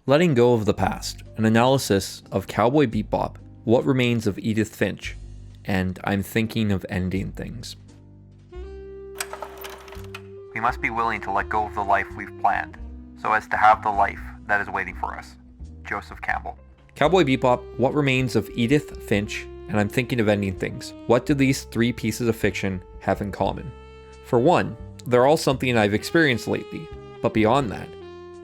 Letting Go of the Past, an analysis of Cowboy Bebop, What Remains of Edith Finch, and I'm Thinking of Ending Things. We must be willing to let go of the life we've planned, so as to have the life that is waiting for us. Joseph Campbell. Cowboy Bebop, What Remains of Edith Finch, and I'm Thinking of Ending Things. What do these three pieces of fiction have in common? For one, they're all something I've experienced lately, but beyond that,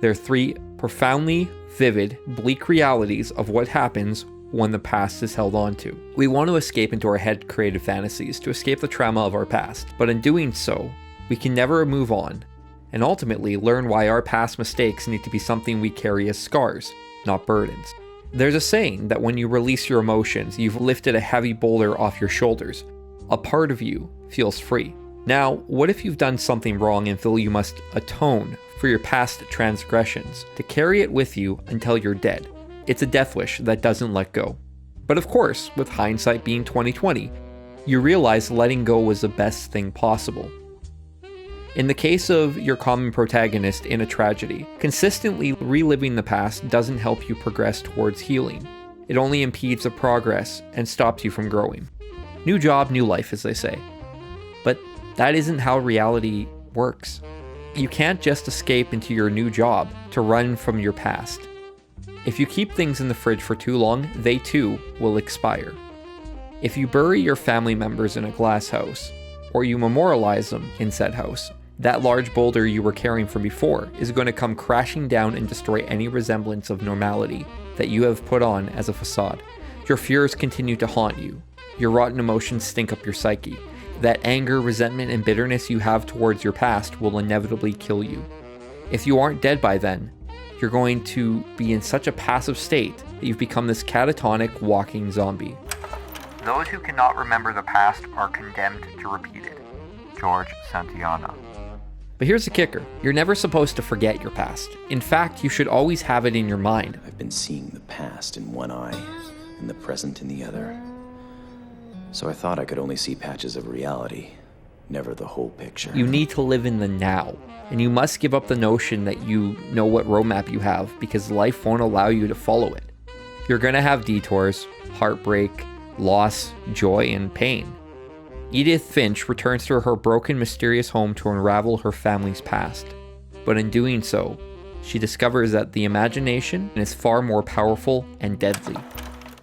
they're three profoundly vivid, bleak realities of what happens when the past is held on to. We want to escape into our head-created fantasies to escape the trauma of our past, but in doing so, we can never move on, and ultimately learn why our past mistakes need to be something we carry as scars, not burdens. There's a saying that when you release your emotions, you've lifted a heavy boulder off your shoulders. A part of you feels free. Now, what if you've done something wrong and feel you must atone for your past transgressions, to carry it with you until you're dead? It's a death wish that doesn't let go. But of course, with hindsight being 2020, you realize letting go was the best thing possible. In the case of your common protagonist in a tragedy, consistently reliving the past doesn't help you progress towards healing. It only impedes the progress and stops you from growing. New job, new life, as they say. But that isn't how reality works. You can't just escape into your new job to run from your past. If you keep things in the fridge for too long, they too will expire. If you bury your family members in a glass house, or you memorialize them in said house, that large boulder you were carrying from before is going to come crashing down and destroy any resemblance of normality that you have put on as a facade. Your fears continue to haunt you. Your rotten emotions stink up your psyche. That anger, resentment, and bitterness you have towards your past will inevitably kill you. If you aren't dead by then, you're going to be in such a passive state that you've become this catatonic walking zombie. Those who cannot remember the past are condemned to repeat it. George Santayana. But here's the kicker. You're never supposed to forget your past. In fact, you should always have it in your mind. I've been seeing the past in one eye and the present in the other. So I thought I could only see patches of reality, never the whole picture. You need to live in the now, and you must give up the notion that you know what roadmap you have, because life won't allow you to follow it. You're gonna have detours, heartbreak, loss, joy, and pain. Edith Finch returns to her broken, mysterious home to unravel her family's past. But in doing so, she discovers that the imagination is far more powerful and deadly.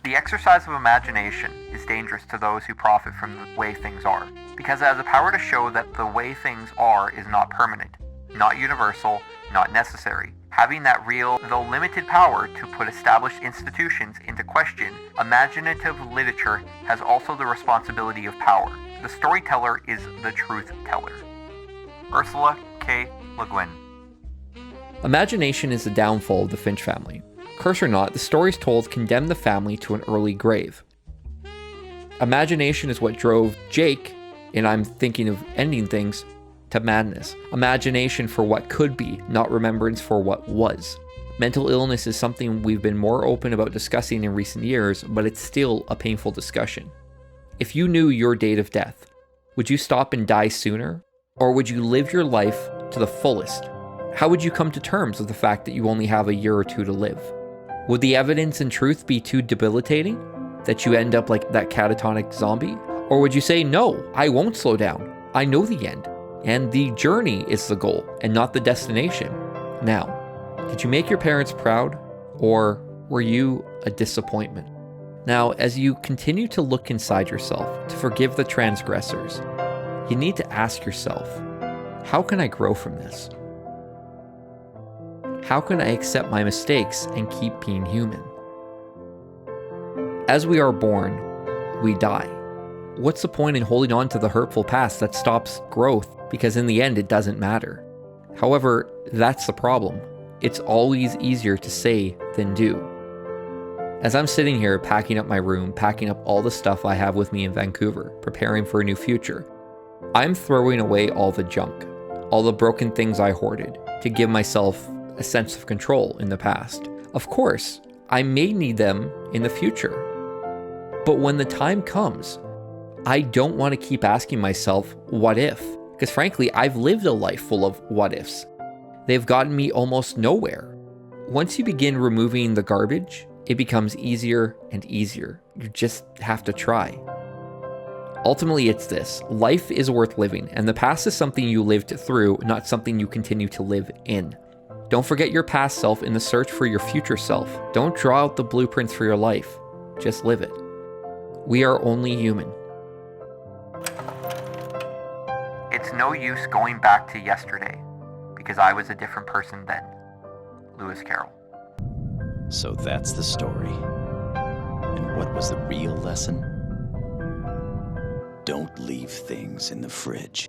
The exercise of imagination is dangerous to those who profit from the way things are, because it has the power to show that the way things are is not permanent, not universal, not necessary. Having that real, though limited power to put established institutions into question, imaginative literature has also the responsibility of power. The storyteller is the truth teller. Ursula K. Le Guin. Imagination is the downfall of the Finch family. Curse or not, the stories told condemn the family to an early grave. Imagination is what drove Jake, and I'm Thinking of Ending Things, to madness. Imagination for what could be, not remembrance for what was. Mental illness is something we've been more open about discussing in recent years, but it's still a painful discussion. If you knew your date of death, would you stop and die sooner? Or would you live your life to the fullest? How would you come to terms with the fact that you only have a year or two to live? Would the evidence and truth be too debilitating that you end up like that catatonic zombie? Or would you say, no, I won't slow down. I know the end. And the journey is the goal and not the destination. Now, did you make your parents proud, or were you a disappointment? Now, as you continue to look inside yourself to forgive the transgressors, you need to ask yourself, how can I grow from this? How can I accept my mistakes and keep being human? As we are born, we die. What's the point in holding on to the hurtful past that stops growth? Because in the end, it doesn't matter. However, that's the problem. It's always easier to say than do. As I'm sitting here packing up my room, packing up all the stuff I have with me in Vancouver, preparing for a new future, I'm throwing away all the junk, all the broken things I hoarded, to give myself a sense of control in the past. Of course, I may need them in the future. But when the time comes, I don't want to keep asking myself, what if? Because frankly, I've lived a life full of what ifs. They've gotten me almost nowhere. Once you begin removing the garbage, it becomes easier and easier. You just have to try. Ultimately, it's this. Life is worth living, and the past is something you lived through, not something you continue to live in. Don't forget your past self in the search for your future self. Don't draw out the blueprints for your life. Just live it. We are only human. It's no use going back to yesterday, because I was a different person then. Lewis Carroll. So that's the story. And what was the real lesson? Don't leave things in the fridge.